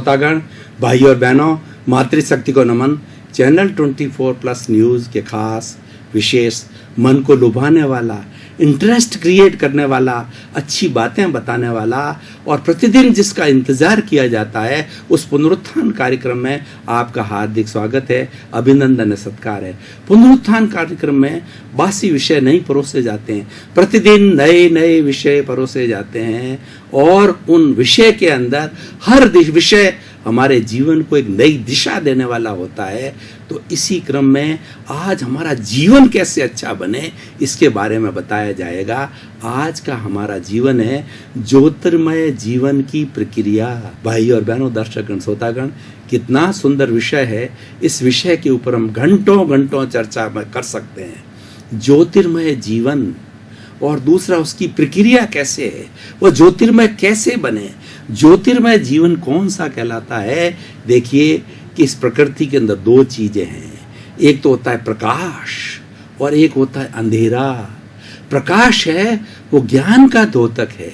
श्रोतागण, भाई और बहनों, मातृशक्ति को नमन। चैनल 24+ न्यूज़ के खास विशेष मन को लुभाने वाला, इंटरेस्ट क्रिएट करने वाला, अच्छी बातें बताने वाला और प्रतिदिन जिसका इंतजार किया जाता है, उस पुनरुत्थान कार्यक्रम में आपका हार्दिक स्वागत है, अभिनंदन है, सत्कार है। पुनरुत्थान कार्यक्रम में बासी विषय नहीं परोसे जाते हैं, प्रतिदिन नए नए विषय परोसे जाते हैं और उन विषय के अंदर हर विषय हमारे जीवन को एक नई दिशा देने वाला होता है। तो इसी क्रम में आज हमारा जीवन कैसे अच्छा बने, इसके बारे में बताया जाएगा। आज का हमारा जीवन है ज्योतिर्मय जीवन की प्रक्रिया। भाई और बहनों, दर्शकगण, श्रोतागण, कितना सुंदर विषय है। इस विषय के ऊपर हम घंटों घंटों चर्चा कर सकते हैं। ज्योतिर्मय जीवन और दूसरा उसकी प्रक्रिया कैसे है, वो ज्योतिर्मय कैसे बने, ज्योतिर्मय जीवन कौन सा कहलाता है। देखिए कि इस प्रकृति के अंदर दो चीजें हैं, एक तो होता है प्रकाश और एक होता है अंधेरा। प्रकाश है वो ज्ञान का द्योतक है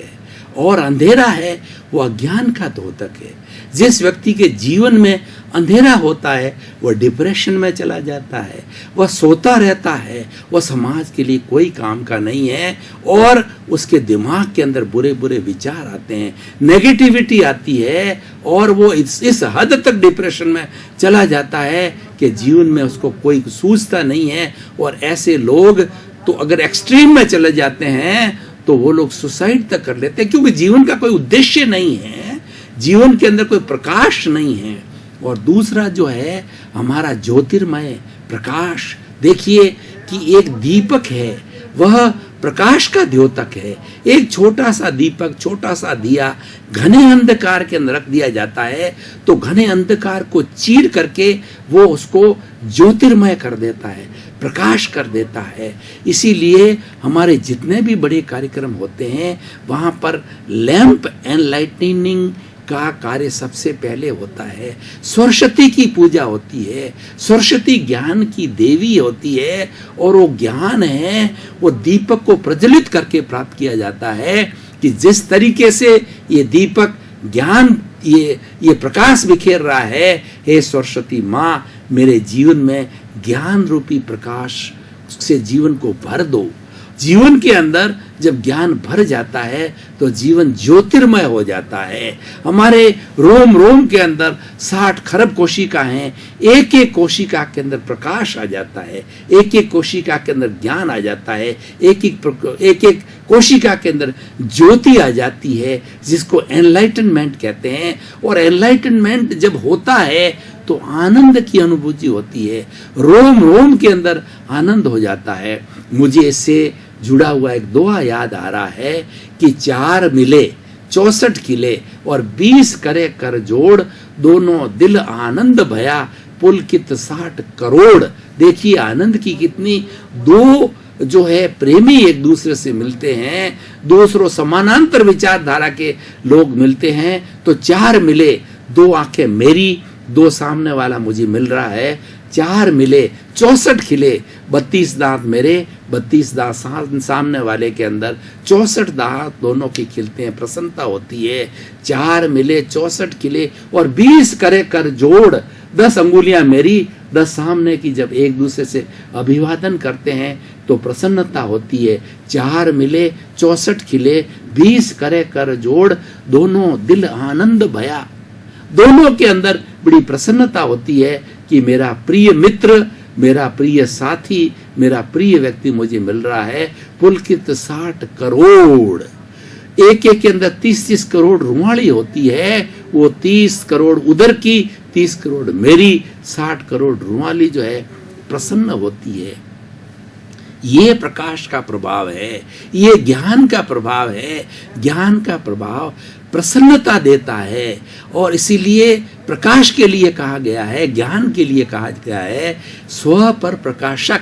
और अंधेरा है वो अज्ञान का द्योतक है। जिस व्यक्ति के जीवन में अंधेरा होता है वह डिप्रेशन में चला जाता है, वह सोता रहता है, वह समाज के लिए कोई काम का नहीं है और उसके दिमाग के अंदर बुरे बुरे विचार आते हैं, नेगेटिविटी आती है और वो इस हद तक डिप्रेशन में चला जाता है कि जीवन में उसको कोई सूझता नहीं है। और ऐसे लोग तो अगर एक्सट्रीम में चले जाते हैं तो वो लोग सुसाइड तक कर लेते हैं, क्योंकि जीवन का कोई उद्देश्य नहीं है, जीवन के अंदर कोई प्रकाश नहीं है। और दूसरा जो है हमारा ज्योतिर्मय प्रकाश, देखिए कि एक दीपक है, वह प्रकाश का द्योतक है। एक छोटा सा दीपक, छोटा सा दिया घने अंधकार के अंदर रख दिया जाता है तो घने अंधकार को चीर करके वो उसको ज्योतिर्मय कर देता है, प्रकाश कर देता है। इसीलिए हमारे जितने भी बड़े कार्यक्रम होते हैं वहां पर लैंप एनलाइटनिंग का कार्य सबसे पहले होता है। सरस्वती की पूजा होती है, सरस्वती ज्ञान की देवी होती है और वो ज्ञान है वो दीपक को प्रज्वलित करके प्राप्त किया जाता है कि जिस तरीके से ये दीपक ज्ञान ये प्रकाश बिखेर रहा है, हे सरस्वती माँ, मेरे जीवन में ज्ञान रूपी प्रकाश से जीवन को भर दो। जीवन के अंदर जब ज्ञान भर जाता है तो जीवन ज्योतिर्मय हो जाता है। हमारे रोम रोम के अंदर 60 खरब कोशिका हैं, एक एक कोशिका के अंदर प्रकाश आ जाता है, एक एक कोशिका के अंदर ज्ञान आ जाता है, एक एक कोशिका के अंदर ज्योति आ जाती है, जिसको एनलाइटनमेंट कहते हैं। और एनलाइटनमेंट जब होता है तो आनंद की अनुभूति होती है, रोम रोम के अंदर आनंद हो जाता है। मुझे इससे जुड़ा हुआ एक दोहा याद आ रहा है कि 4 मिले 64 किले और 20 करे कर जोड़, दोनों दिल आनंद भया पुलकित 60 करोड़। देखिए आनंद की कितनी, दो जो है प्रेमी एक दूसरे से मिलते हैं, दूसरों समानांतर विचारधारा के लोग मिलते हैं तो 4 मिले, 2 आंखें मेरी, 2 सामने वाला मुझे मिल रहा है, 4 मिले 64 खिले, 32 दांत मेरे, 32 दांत सामने वाले के अंदर, 64 दांत दोनों के खिलते हैं, प्रसन्नता होती है। 4 मिले 64 खिले और 20 करे कर जोड़, 10 अंगुलियां मेरी, 10 सामने की जब एक दूसरे से अभिवादन करते हैं तो प्रसन्नता होती है। 4 मिले 64 खिले, 20 करे कर जोड़, दोनों दिल आनंद भया। दोनों के अंदर बड़ी प्रसन्नता होती है कि मेरा प्रिय मित्र, मेरा प्रिय साथी, मेरा प्रिय व्यक्ति मुझे मिल रहा है। पुलकित 60 करोड़, एक एक के अंदर 30-30 करोड़ रुमाली होती है, वो 30 करोड़ उधर की, 30 करोड़ मेरी, 60 करोड़ रुमाली जो है प्रसन्न होती है। ये प्रकाश का प्रभाव है, ये ज्ञान का प्रभाव है। ज्ञान का प्रभाव प्रसन्नता देता है और इसीलिए प्रकाश के लिए कहा गया है, ज्ञान के लिए कहा गया है स्व पर प्रकाशक।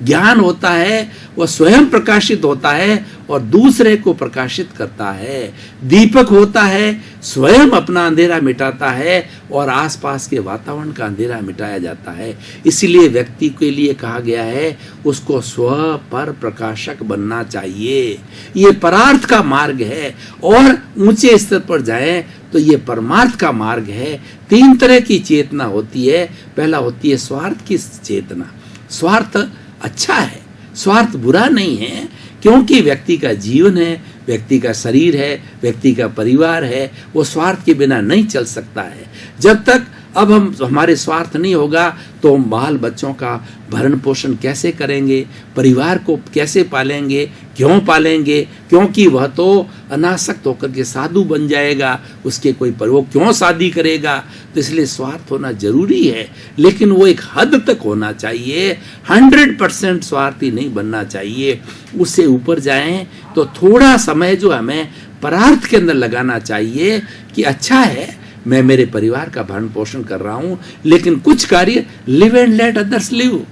ज्ञान होता है वह स्वयं प्रकाशित होता है और दूसरे को प्रकाशित करता है। दीपक होता है स्वयं अपना अंधेरा मिटाता है और आसपास के वातावरण का अंधेरा मिटाया जाता है। इसीलिए व्यक्ति के लिए कहा गया है उसको स्व पर प्रकाशक बनना चाहिए। ये परार्थ का मार्ग है और ऊंचे स्तर पर जाएं तो ये परमार्थ का मार्ग है। 3 तरह की चेतना होती है। पहला होती है स्वार्थ की चेतना। स्वार्थ अच्छा है, स्वार्थ बुरा नहीं है, क्योंकि व्यक्ति का जीवन है, व्यक्ति का शरीर है, व्यक्ति का परिवार है, वो स्वार्थ के बिना नहीं चल सकता है। जब तक अब हमारे स्वार्थ नहीं होगा तो हम बाल बच्चों का भरण पोषण कैसे करेंगे, परिवार को कैसे पालेंगे, क्यों पालेंगे? क्योंकि वह तो अनासक्त होकर के साधु बन जाएगा, उसके कोई पर वो क्यों शादी करेगा? तो इसलिए स्वार्थ होना जरूरी है, लेकिन वो एक हद तक होना चाहिए। 100% स्वार्थी नहीं बनना चाहिए। उससे ऊपर जाएं तो थोड़ा समय जो हमें परार्थ के अंदर लगाना चाहिए कि अच्छा है मैं मेरे परिवार का भरण पोषण कर रहा हूं, लेकिन कुछ कार्य live and let others live,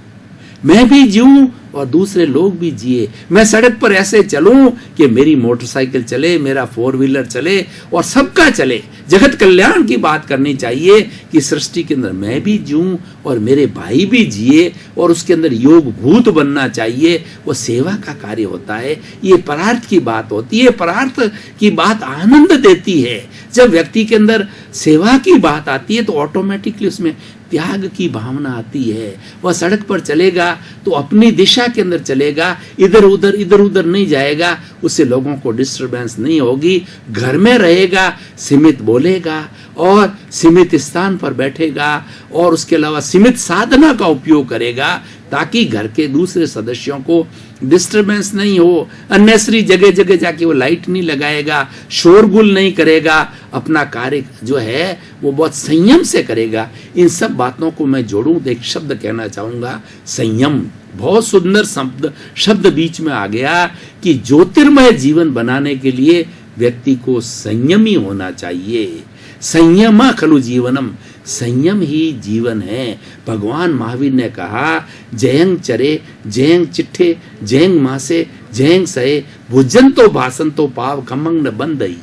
मैं भी जीऊं और दूसरे लोग भी जिए। मैं सड़क पर ऐसे चलूं कि मेरी मोटरसाइकिल चले, मेरा 4 व्हीलर चले और सबका चले। जगत कल्याण की बात करनी चाहिए कि सृष्टि के अंदर मैं भी जीऊं और मेरे भाई भी जिए, और उसके अंदर योग भूत बनना चाहिए। वो सेवा का कार्य होता है। ये परार्थ की बात होती है। परार्थ की बात आनंद देती है। जब व्यक्ति के अंदर सेवा की बात आती है तो ऑटोमेटिकली उसमें त्याग की भावना आती है। वह सड़क पर चलेगा तो अपनी दिशा के अंदर चलेगा, इधर उधर नहीं जाएगा, उससे लोगों को डिस्टरबेंस नहीं होगी। घर में रहेगा, सीमित बोलेगा और सीमित स्थान पर बैठेगा, और उसके अलावा सीमित साधना का उपयोग करेगा ताकि घर के दूसरे सदस्यों को डिस्टरबेंस नहीं हो। अननेसरी जगह जगह जाके वो लाइट नहीं लगाएगा, शोरगुल नहीं करेगा, अपना कार्य जो है वो बहुत संयम से करेगा। इन सब बातों को मैं जोड़ूं तो एक शब्द कहना चाहूंगा, संयम। बहुत सुंदर शब्द बीच में आ गया कि ज्योतिर्मय जीवन बनाने के लिए व्यक्ति को संयमी होना चाहिए। संयम खलु जीवनम, संयम ही जीवन है। भगवान महावीर ने कहा, जयंग चरे जयंग चिट्ठे जयंग मासे जयंग सहे भुजन तो भाषण तो पाव खमंग न बंदई।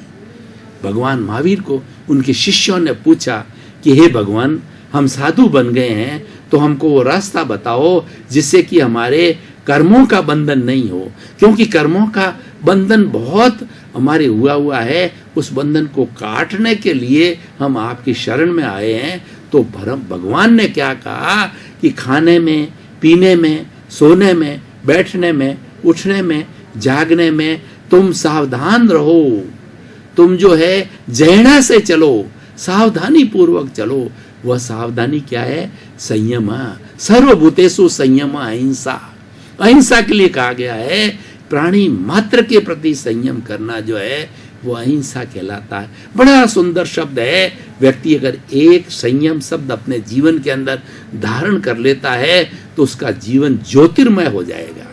भगवान महावीर को उनके शिष्यों ने पूछा कि हे भगवान, हम साधु बन गए हैं तो हमको वो रास्ता बताओ जिससे कि हमारे कर्मों का बंधन नहीं हो, क्योंकि कर्मों का बंधन बहुत हमारे हुआ है। उस बंधन को काटने के लिए हम आपकी शरण में आए हैं। तो भगवान ने क्या कहा कि खाने में, पीने में, सोने में, बैठने में, उठने में, जागने में तुम सावधान रहो। तुम जो है जैना से चलो, सावधानी पूर्वक चलो। वह सावधानी क्या है? संयम। सर्वभूतेषु संयम अहिंसा। अहिंसा के लिए कहा गया है। प्राणी मात्र के प्रति संयम करना जो है वो अहिंसा कहलाता है। बड़ा सुंदर शब्द है। व्यक्ति अगर एक संयम शब्द अपने जीवन के अंदर धारण कर लेता है तो उसका जीवन ज्योतिर्मय हो जाएगा।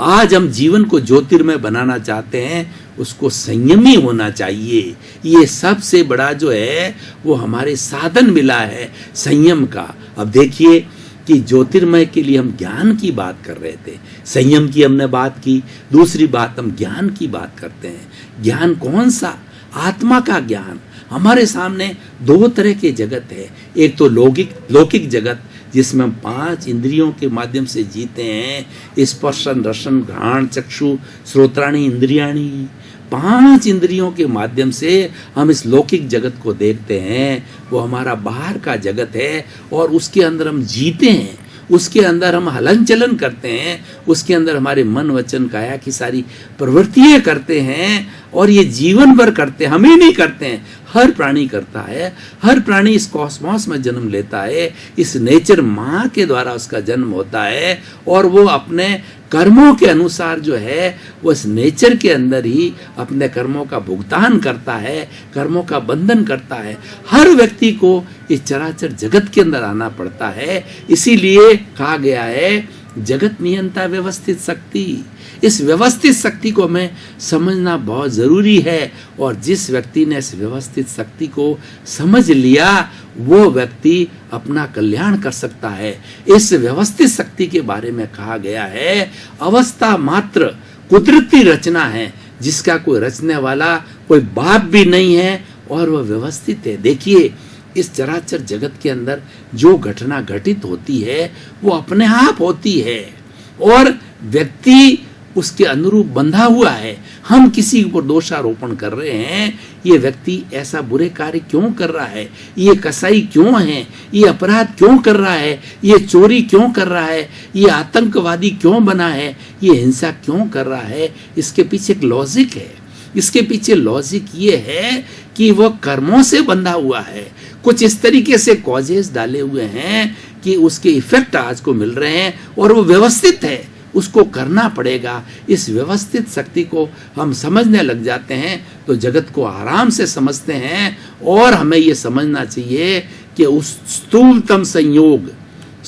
आज हम जीवन को ज्योतिर्मय बनाना चाहते हैं, उसको संयमी होना चाहिए। ये सबसे बड़ा जो है वो हमारे साधन मिला है संयम का। अब देखिए कि ज्योतिर्मय के लिए हम ज्ञान की बात कर रहे थे, संयम की हमने बात की, दूसरी बात हम ज्ञान की बात करते हैं। ज्ञान कौन सा? आत्मा का ज्ञान। हमारे सामने 2 तरह के जगत है। एक तो लौकिक जगत जिसमें हम 5 इंद्रियों के माध्यम से जीते हैं, स्पर्शन रसन घ्राण चक्षु श्रोत्राणी इंद्रियाणी। 5 इंद्रियों के माध्यम से हम इस लौकिक जगत को देखते हैं। वो हमारा बाहर का जगत है और उसके अंदर हम जीते हैं, उसके अंदर हम हलन चलन करते हैं, उसके अंदर हमारे मन वचन काया की सारी प्रवृत्तियां करते हैं, और ये जीवन भर करते हैं। हम ही नहीं करते हैं, हर प्राणी करता है। हर प्राणी इस कॉस्मॉस में जन्म लेता है, इस नेचर माँ के द्वारा उसका जन्म होता है, और वो अपने कर्मों के अनुसार जो है वो इस नेचर के अंदर ही अपने कर्मों का भुगतान करता है, कर्मों का बंधन करता है। हर व्यक्ति को इस चराचर जगत के अंदर आना पड़ता है। इसीलिए कहा गया है जगत नियंता व्यवस्थित शक्ति। इस व्यवस्थित शक्ति को हमें समझना बहुत जरूरी है, और जिस व्यक्ति ने इस व्यवस्थित शक्ति को समझ लिया वो व्यक्ति अपना कल्याण कर सकता है। इस व्यवस्थित शक्ति के बारे में कहा गया है अवस्था मात्र कुदरती रचना है, जिसका कोई रचने वाला कोई बाप भी नहीं है, और वह व्यवस्थित है। देखिए इस चराचर जगत के अंदर जो घटना घटित होती है वो अपने आप होती है, और व्यक्ति उसके अनुरूप बंधा हुआ है, हम किसी पर दोषारोपण कर रहे हैं, ये व्यक्ति ऐसा बुरे कार्य क्यों कर रहा है, ये कसाई क्यों है, ये अपराध क्यों कर रहा है, ये चोरी क्यों कर रहा है, ये आतंकवादी क्यों बना है, ये हिंसा क्यों कर रहा है, इसके पीछे एक लॉजिक है। इसके पीछे लॉजिक ये है कि वह कर्मों से बंधा हुआ है, कुछ इस तरीके से कॉजेस डाले हुए हैं कि उसके इफेक्ट आज को मिल रहे हैं और वो व्यवस्थित है, उसको करना पड़ेगा। इस व्यवस्थित शक्ति को हम समझने लग जाते हैं तो जगत को आराम से समझते हैं। और हमें ये समझना चाहिए कि उस स्थूलतम संयोग,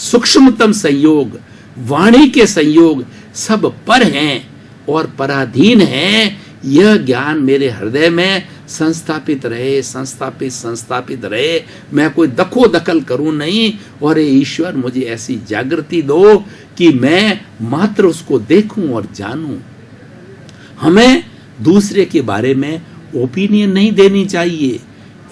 सूक्ष्मतम संयोग, वाणी के संयोग सब पर हैं और पराधीन हैं। यह ज्ञान मेरे हृदय में संस्थापित रहे, संस्थापित रहे। मैं कोई दखो दखल करूं नहीं, और ईश्वर मुझे ऐसी जागृति दो कि मैं मात्र उसको देखूं और जानूं। हमें दूसरे के बारे में ओपिनियन नहीं देनी चाहिए,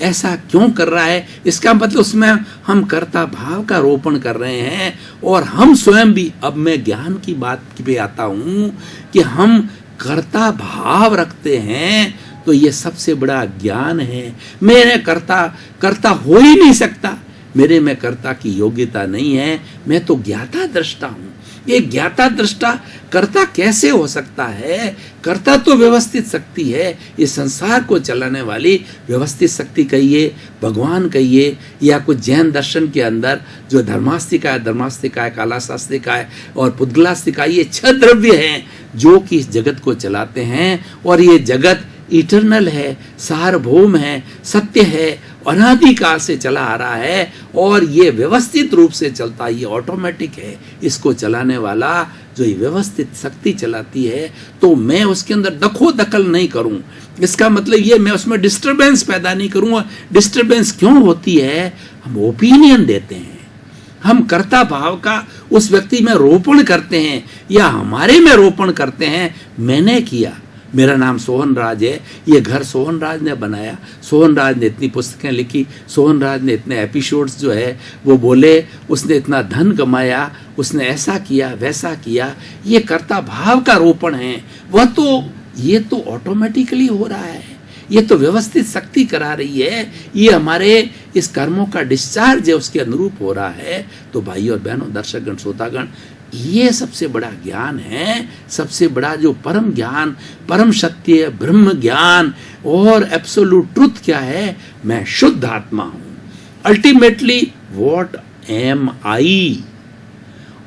ऐसा क्यों कर रहा है, इसका मतलब उसमें हम कर्ता भाव का रोपण कर रहे हैं। और हम स्वयं भी, अब मैं ज्ञान की बात पे आता हूं कि हम कर्ता भाव रखते हैं, तो ये सबसे बड़ा ज्ञान है। मेरे कर्ता हो ही नहीं सकता, मेरे में कर्ता की योग्यता नहीं है, मैं तो ज्ञाता दृष्टा हूं। ये ज्ञाता दृष्टा कर्ता कैसे हो सकता है? कर्ता तो व्यवस्थित शक्ति है, इस संसार को चलाने वाली व्यवस्थित शक्ति कहिए, भगवान कहिए, या कुछ जैन दर्शन के अंदर जो धर्मास्तिका है, कालाशास्त्रिका है और पुद्गलास्तिका, ये 6 द्रव्य हैं जो कि इस जगत को चलाते हैं। और ये जगत इटर्नल है, सार्वभौम है, सत्य है, अनादिकाल से चला आ रहा है और ये व्यवस्थित रूप से चलता है, ये ऑटोमेटिक है। इसको चलाने वाला जो ये व्यवस्थित शक्ति चलाती है, तो मैं उसके अंदर दखो दखल नहीं करूं। इसका मतलब ये मैं उसमें डिस्टरबेंस पैदा नहीं करूंगा। डिस्टरबेंस क्यों होती है? हम ओपिनियन देते हैं, हम कर्ता भाव का उस व्यक्ति में रोपण करते हैं या हमारे में रोपण करते हैं। मैंने किया, मेरा नाम सोहन राज है, ये घर सोहन राज ने बनाया, सोहन राज ने इतनी पुस्तकें लिखी, सोहन राज ने इतने एपिसोड्स जो है वो बोले, उसने इतना धन कमाया, उसने ऐसा किया वैसा किया। ये कर्ता भाव का रोपण है। वह तो ये तो ऑटोमेटिकली हो रहा है, ये तो व्यवस्थित शक्ति करा रही है, ये हमारे इस कर्मों का डिस्चार्ज है, उसके अनुरूप हो रहा है। तो भाई और बहनों, दर्शकगण, श्रोतागण, ये सबसे बड़ा ज्ञान है, सबसे बड़ा जो परम ज्ञान, परम सत्य, ब्रह्म ज्ञान और एब्सोल्यूट ट्रुथ क्या है? मैं शुद्ध आत्मा हूं। अल्टीमेटली व्हाट एम आई?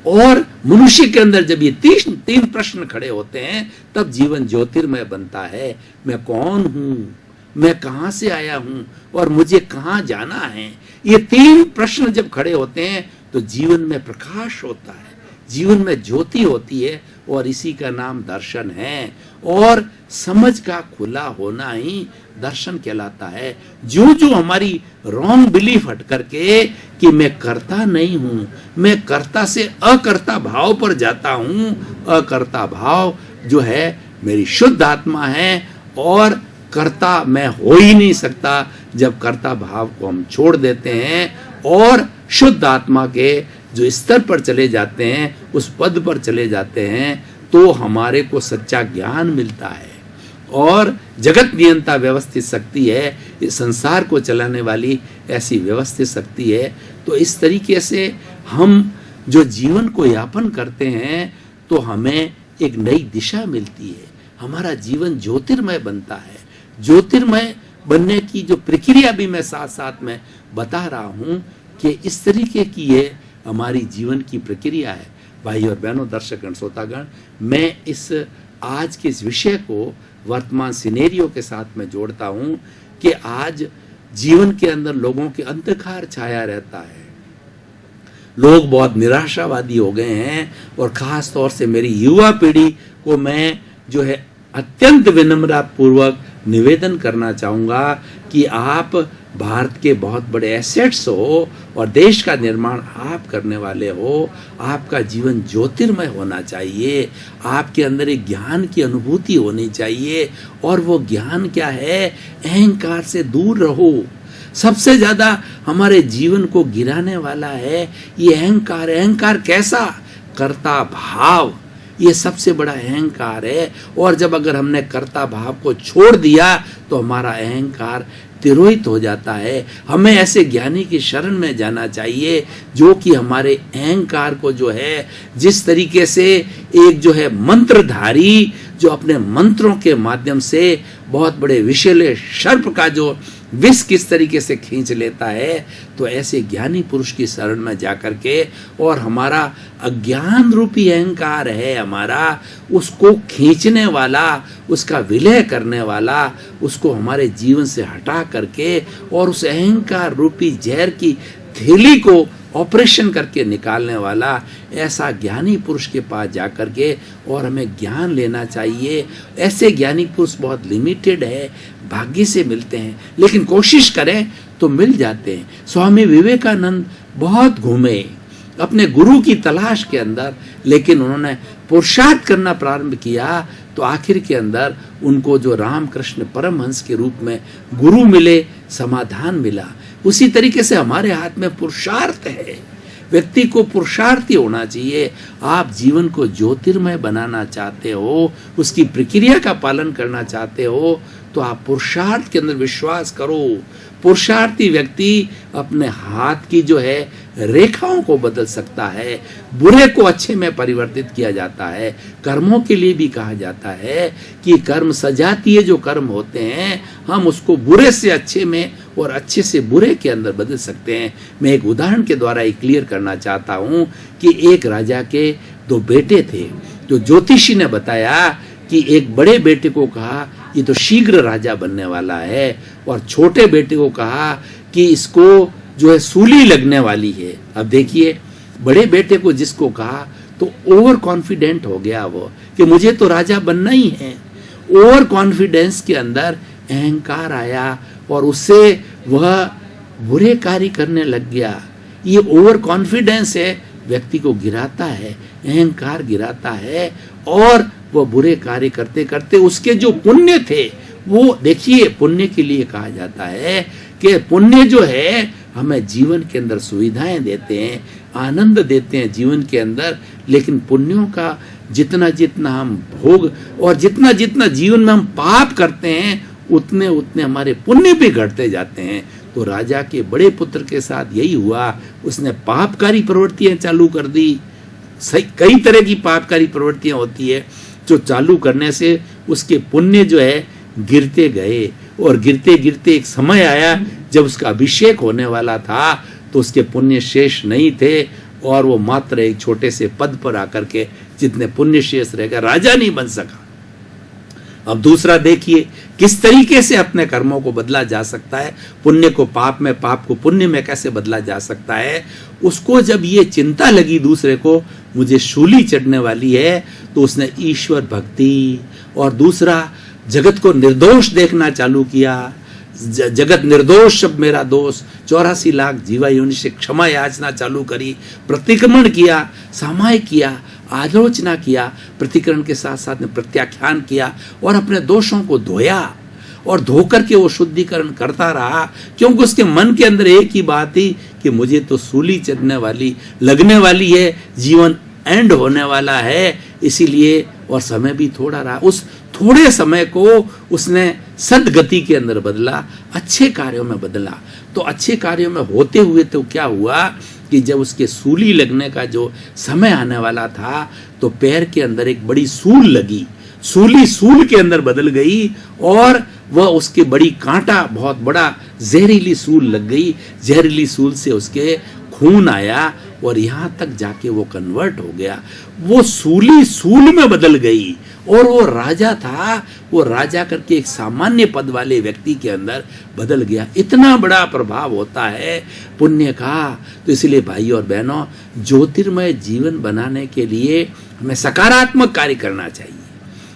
और मनुष्य के अंदर जब ये तीन प्रश्न खड़े होते हैं, तब जीवन ज्योतिर्मय बनता है। मैं कौन हूं, मैं कहां से आया हूं और मुझे कहां जाना है? ये 3 प्रश्न जब खड़े होते हैं तो जीवन में प्रकाश होता है, जीवन में ज्योति होती है, और इसी का नाम दर्शन है। और समझ का खुला होना ही दर्शन कहलाता है। जो जो हमारी रॉन्ग बिलीफ हट करके कि मैं कर्ता नहीं हूं, मैं कर्ता से अकर्ता भाव पर जाता हूं, अकर्ता भाव जो है मेरी शुद्ध आत्मा है, और कर्ता मैं हो ही नहीं सकता। जब कर्ता भाव को हम छोड़ देते हैं और शुद्ध आत्मा के जो स्तर पर चले जाते हैं, उस पद पर चले जाते हैं, तो हमारे को सच्चा ज्ञान मिलता है। और जगत नियंता व्यवस्थित शक्ति है, इस संसार को चलाने वाली ऐसी व्यवस्थित शक्ति है। तो इस तरीके से हम जो जीवन को यापन करते हैं, तो हमें एक नई दिशा मिलती है, हमारा जीवन ज्योतिर्मय बनता है। ज्योतिर्मय बनने की जो प्रक्रिया भी मैं साथ साथ में बता रहा हूं कि इस तरीके की ये हमारी जीवन की प्रक्रिया है। भाई और बहनों, दर्शकगण, श्रोतागण, मैं इस आज के इस विषय को वर्तमान सिनेरियो के साथ में जोड़ता हूं कि आज जीवन के अंदर लोगों के अंधकार छाया रहता है, लोग बहुत निराशावादी हो गए हैं। और खास तौर से मेरी युवा पीढ़ी को मैं जो है अत्यंत विनम्रता पूर्वक निवेदन करना चाहूँगा कि आप भारत के बहुत बड़े एसेट्स हो और देश का निर्माण आप करने वाले हो। आपका जीवन ज्योतिर्मय होना चाहिए, आपके अंदर एक ज्ञान की अनुभूति होनी चाहिए। और वो ज्ञान क्या है? अहंकार से दूर रहो। सबसे ज़्यादा हमारे जीवन को गिराने वाला है ये अहंकार। अहंकार कैसा? कर्ता भाव। ये सबसे बड़ा अहंकार है। और जब अगर हमने कर्ता भाव को छोड़ दिया तो हमारा अहंकार तिरोहित हो जाता है। हमें ऐसे ज्ञानी की शरण में जाना चाहिए जो कि हमारे अहंकार को जो है, जिस तरीके से एक जो है मंत्रधारी जो अपने मंत्रों के माध्यम से बहुत बड़े विषैले सर्प का जो विष किस तरीके से खींच लेता है, तो ऐसे ज्ञानी पुरुष की शरण में जाकर के और हमारा अज्ञान रूपी अहंकार है हमारा, उसको खींचने वाला, उसका विलय करने वाला, उसको हमारे जीवन से हटा करके और उस अहंकार रूपी जहर की थैली को ऑपरेशन करके निकालने वाला ऐसा ज्ञानी पुरुष के पास जाकर के और हमें ज्ञान लेना चाहिए। ऐसे ज्ञानी पुरुष बहुत लिमिटेड है, भाग्य से मिलते हैं, लेकिन कोशिश करें तो मिल जाते हैं। स्वामी विवेकानंद बहुत घूमे अपने गुरु की तलाश के अंदर, लेकिन उन्होंने पुरुषार्थ करना प्रारंभ किया तो आखिर के अंदर उनको जो रामकृष्ण परमहंस के रूप में गुरु मिले, समाधान मिला। उसी तरीके से हमारे हाथ में पुरुषार्थ है। व्यक्ति को पुरुषार्थी होना चाहिए। आप जीवन को ज्योतिर्मय बनाना चाहते हो, उसकी प्रक्रिया का पालन करना चाहते हो, तो आप पुरुषार्थ के अंदर विश्वास करो। पुरुषार्थी व्यक्ति अपने हाथ की जो है रेखाओं को बदल सकता है, बुरे को अच्छे में परिवर्तित किया जाता है। कर्मों के लिए भी कहा जाता है कि कर्म सजातीय जो कर्म होते हैं, हम उसको बुरे से अच्छे में और अच्छे से बुरे के अंदर बदल सकते हैं। मैं एक उदाहरण के द्वारा ये क्लियर करना चाहता हूँ कि एक राजा के 2 बेटे थे। तो ज्योतिषी ने बताया कि एक बड़े बेटे को कहा ये तो शीघ्र राजा बनने वाला है, और छोटे बेटे को कहा कि इसको जो है सूली लगने वाली है। अब देखिए, बड़े बेटे को जिसको कहा तो ओवर कॉन्फिडेंट हो गया वो कि मुझे तो राजा बनना ही है। ओवर कॉन्फिडेंस के अंदर अहंकार आया और उससे वह बुरे कार्य करने लग गया। ये ओवर कॉन्फिडेंस है, व्यक्ति को गिराता है, अहंकार गिराता है, और वह बुरे कार्य करते करते उसके जो पुण्य थे वो, देखिए, पुण्य के लिए कहा जाता है कि पुण्य जो है हमें जीवन के अंदर सुविधाएं देते हैं, आनंद देते हैं जीवन के अंदर, लेकिन पुण्यों का जितना जितना हम भोग और जितना जितना जीवन में हम पाप करते हैं उतने उतने हमारे पुण्य भी घटते जाते हैं। तो राजा के बड़े पुत्र के साथ यही हुआ, उसने पापकारी प्रवृत्तियां चालू कर दी। कई तरह की पापकारी प्रवृत्तियां होती है जो चालू करने से उसके पुण्य जो है गिरते गए, और गिरते गिरते एक समय आया जब उसका अभिषेक होने वाला था तो उसके पुण्य शेष नहीं थे, और वो मात्र एक छोटे से पद पर आकर के जितने पुण्य शेष रह गए, राजा नहीं बन सका। अब दूसरा देखिए किस तरीके से अपने कर्मों को बदला जा सकता है, पुण्य को पाप में, पाप को पुण्य में कैसे बदला जा सकता है। उसको जब ये चिंता लगी दूसरे को मुझे शूली चढ़ने वाली है, तो उसने ईश्वर भक्ति और दूसरा जगत को निर्दोष देखना चालू किया। जगत निर्दोष सब मेरा दोष, 84 लाख जीवा योनि से क्षमा याचना चालू करी, प्रतिक्रमण किया, सामायिक किया, आलोचना किया, प्रतिकरण के साथ साथ में प्रत्याख्यान किया और अपने दोषों को धोया, और धोकर के वो शुद्धिकरण करता रहा, क्योंकि उसके मन के अंदर एक ही बात थी कि मुझे तो सूली चढ़ने वाली लगने वाली है, जीवन एंड होने वाला है, इसीलिए, और समय भी थोड़ा रहा। उस थोड़े समय को उसने सद्गति के अंदर बदला, अच्छे कार्यों में बदला। तो अच्छे कार्यों में होते हुए तो क्या हुआ कि जब उसके सूली लगने का जो समय आने वाला था तो पैर के अंदर एक बड़ी सूल लगी, सूली सूल के अंदर बदल गई, और वह उसके बड़ी कांटा, बहुत बड़ा जहरीली सूल लग गई। जहरीली सूल से उसके खून आया और यहाँ तक जाके वो कन्वर्ट हो गया। वो सूली सूल में बदल गई, और वो राजा था, वो राजा करके एक सामान्य पद वाले व्यक्ति के अंदर बदल गया। इतना बड़ा प्रभाव होता है पुण्य का। तो इसलिए भाई और बहनों, ज्योतिर्मय जीवन बनाने के लिए हमें सकारात्मक कार्य करना चाहिए,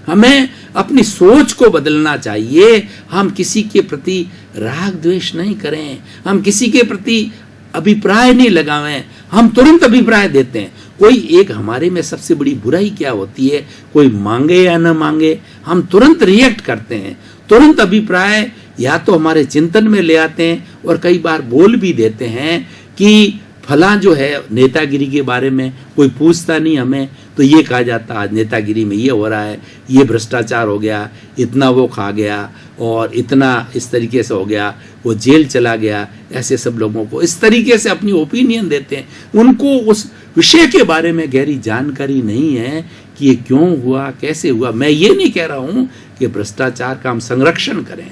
हमें अपनी सोच को बदलना चाहिए। हम किसी के प्रति राग द्वेष नहीं करें, हम किसी के प्रति अभिप्राय नहीं लगावें, हम तुरंत अभिप्राय देते हैं। कोई एक, हमारे में सबसे बड़ी बुराई क्या होती है, कोई मांगे या न मांगे हम तुरंत रिएक्ट करते हैं, तुरंत अभिप्राय या तो हमारे चिंतन में ले आते हैं, और कई बार बोल भी देते हैं कि फला जो है नेतागिरी के बारे में कोई पूछता नहीं हमें, तो ये कहा जाता आज नेतागिरी में ये हो रहा है, ये भ्रष्टाचार हो गया, इतना वो खा गया और इतना इस तरीके से हो गया, वो जेल चला गया। ऐसे सब लोगों को इस तरीके से अपनी ओपिनियन देते हैं, उनको उस विषय के बारे में गहरी जानकारी नहीं है कि ये क्यों हुआ, कैसे हुआ। मैं ये नहीं कह रहा हूं कि भ्रष्टाचार का हम संरक्षण करें,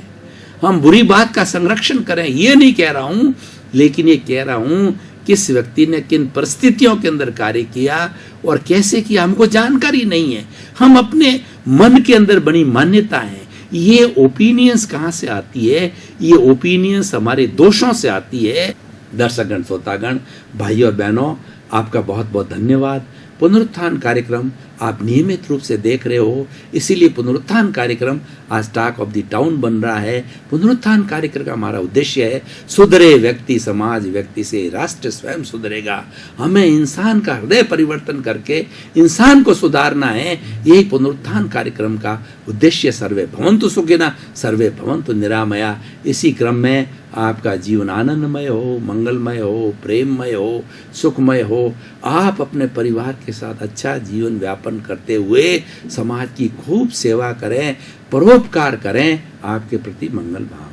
हम बुरी बात का संरक्षण करें, ये नहीं कह रहा हूं, लेकिन ये कह रहा हूं किस व्यक्ति ने किन परिस्थितियों के अंदर कार्य किया और कैसे किया, हमको जानकारी नहीं है। हम अपने मन के अंदर बनी मान्यता है, ये ओपिनियंस कहाँ से आती है? ये ओपिनियंस हमारे दोषों से आती है। दर्शकगण, श्रोतागण, भाई और बहनों, आपका बहुत बहुत धन्यवाद। पुनरुत्थान कार्यक्रम आप नियमित रूप से देख रहे हो, इसीलिए पुनरुत्थान कार्यक्रम आज टॉक ऑफ द टाउन बन रहा है। पुनरुत्थान कार्यक्रम का हमारा उद्देश्य है सुधरे व्यक्ति समाज, व्यक्ति से राष्ट्र स्वयं सुधरेगा। हमें इंसान का हृदय परिवर्तन करके इंसान को सुधारना है, यही पुनरुत्थान कार्यक्रम का उद्देश्य। सर्वे भवन्तु सुखिनः, सर्वे भवन्तु निरामया। इसी क्रम में आपका जीवन आनंदमय हो, मंगलमय हो, प्रेममय हो, सुखमय हो। आप अपने परिवार के साथ अच्छा जीवन व्यापन करते हुए समाज की खूब सेवा करें, परोपकार करें। आपके प्रति मंगल भाव।